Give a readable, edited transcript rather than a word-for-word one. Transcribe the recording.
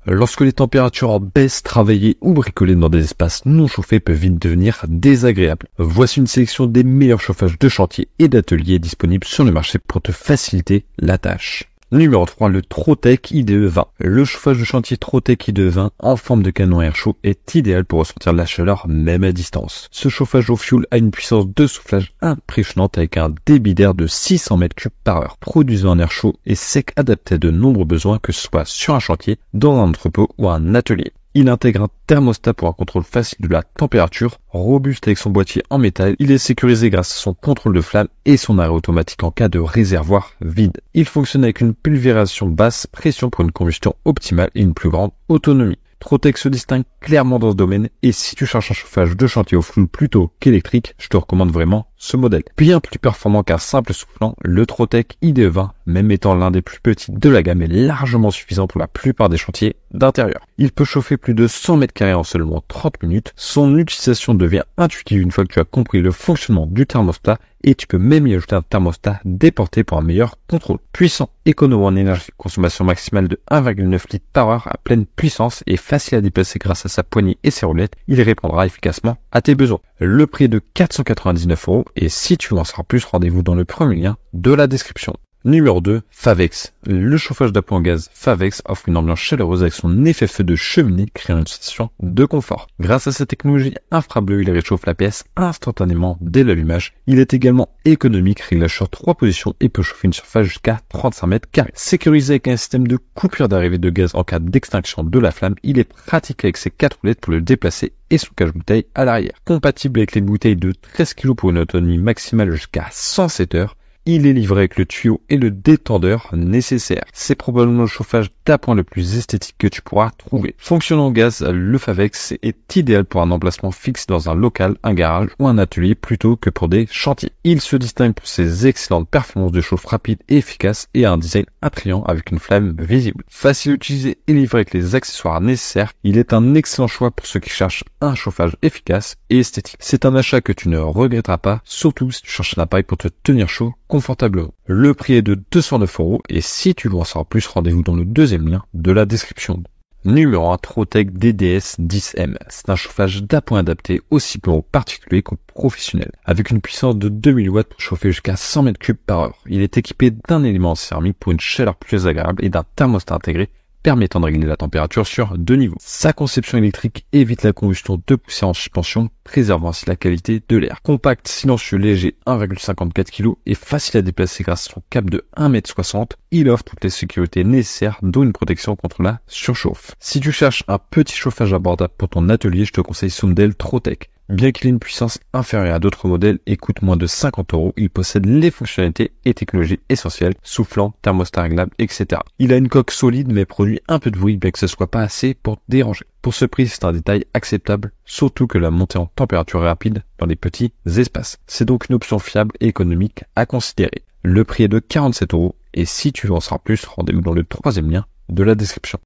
Lorsque les températures baissent, travailler ou bricoler dans des espaces non chauffés peut vite devenir désagréable. Voici une sélection des meilleurs chauffages de chantier et d'atelier disponibles sur le marché pour te faciliter la tâche. Numéro 3, le Trotec IDE 20. Le chauffage de chantier Trotec IDE 20 en forme de canon à air chaud est idéal pour ressentir la chaleur même à distance. Ce chauffage au fioul a une puissance de soufflage impressionnante avec un débit d'air de 600 m3 par heure, produisant un air chaud et sec adapté à de nombreux besoins que ce soit sur un chantier, dans un entrepôt ou un atelier. Il intègre un thermostat pour un contrôle facile de la température, robuste avec son boîtier en métal. Il est sécurisé grâce à son contrôle de flamme et son arrêt automatique en cas de réservoir vide. Il fonctionne avec une pulvérisation basse pression pour une combustion optimale et une plus grande autonomie. Trotec se distingue clairement dans ce domaine et si tu cherches un chauffage de chantier au fioul plutôt qu'électrique, je te recommande vraiment ce modèle. Bien plus performant qu'un simple soufflant, le Trotec IDE 20, même étant l'un des plus petits de la gamme, est largement suffisant pour la plupart des chantiers d'intérieur. Il peut chauffer plus de 100 m2 en seulement 30 minutes. Son utilisation devient intuitive une fois que tu as compris le fonctionnement du thermostat et tu peux même y ajouter un thermostat déporté pour un meilleur contrôle. Puissant, économe en énergie, consommation maximale de 1,9 litres par heure à pleine puissance et facile à déplacer grâce à sa poignée et ses roulettes, il répondra efficacement à tes besoins. Le prix est de 499 € et si tu veux en savoir plus, rendez-vous dans le premier lien de la description. Numéro 2, Favex. Le chauffage d'appoint en gaz Favex offre une ambiance chaleureuse avec son effet feu de cheminée, créant une sensation de confort. Grâce à sa technologie infrableu, il réchauffe la pièce instantanément dès l'allumage. Il est également économique, réglage sur 3 positions et peut chauffer une surface jusqu'à 35 m2. Sécurisé avec un système de coupure d'arrivée de gaz en cas d'extinction de la flamme, il est pratique avec ses 4 roulettes pour le déplacer et son cache-bouteille à l'arrière. Compatible avec les bouteilles de 13 kg pour une autonomie maximale jusqu'à 107 heures. Il est livré avec le tuyau et le détendeur nécessaires. C'est probablement le chauffage d'appoint le plus esthétique que tu pourras trouver. Fonctionnant au gaz, le Favex est idéal pour un emplacement fixe dans un local, un garage ou un atelier plutôt que pour des chantiers. Il se distingue pour ses excellentes performances de chauffe rapide et efficace et a un design attrayant avec une flamme visible. Facile à utiliser et livré avec les accessoires nécessaires, il est un excellent choix pour ceux qui cherchent un chauffage efficace et esthétique. C'est un achat que tu ne regretteras pas, surtout si tu cherches un appareil pour te tenir chaud confortablement. Le prix est de 209 € et si tu veux en savoir plus, rendez-vous dans le deuxième lien de la description. Numéro 1, Trotec DDS 10M. C'est un chauffage d'appoint adapté aussi bien aux particuliers qu'aux professionnels. Avec une puissance de 2000 watts pour chauffer jusqu'à 100 m3 par heure. Il est équipé d'un élément céramique pour une chaleur plus agréable et d'un thermostat intégré permettant de régler la température sur 2 niveaux. Sa conception électrique évite la combustion de poussière en suspension, préservant ainsi la qualité de l'air. Compact, silencieux, léger, 1,54 kg et facile à déplacer grâce à son câble de 1,60 m, il offre toutes les sécurités nécessaires, dont une protection contre la surchauffe. Si tu cherches un petit chauffage abordable pour ton atelier, je te conseille ce modèle Trotec. Bien qu'il ait une puissance inférieure à d'autres modèles et coûte moins de 50 €, il possède les fonctionnalités et technologies essentielles, soufflant, thermostat réglable, etc. Il a une coque solide mais produit un peu de bruit bien que ce soit pas assez pour te déranger. Pour ce prix, c'est un détail acceptable, surtout que la montée en température est rapide dans les petits espaces. C'est donc une option fiable et économique à considérer. Le prix est de 47 € et si tu veux en savoir plus, rendez-vous dans le troisième lien de la description.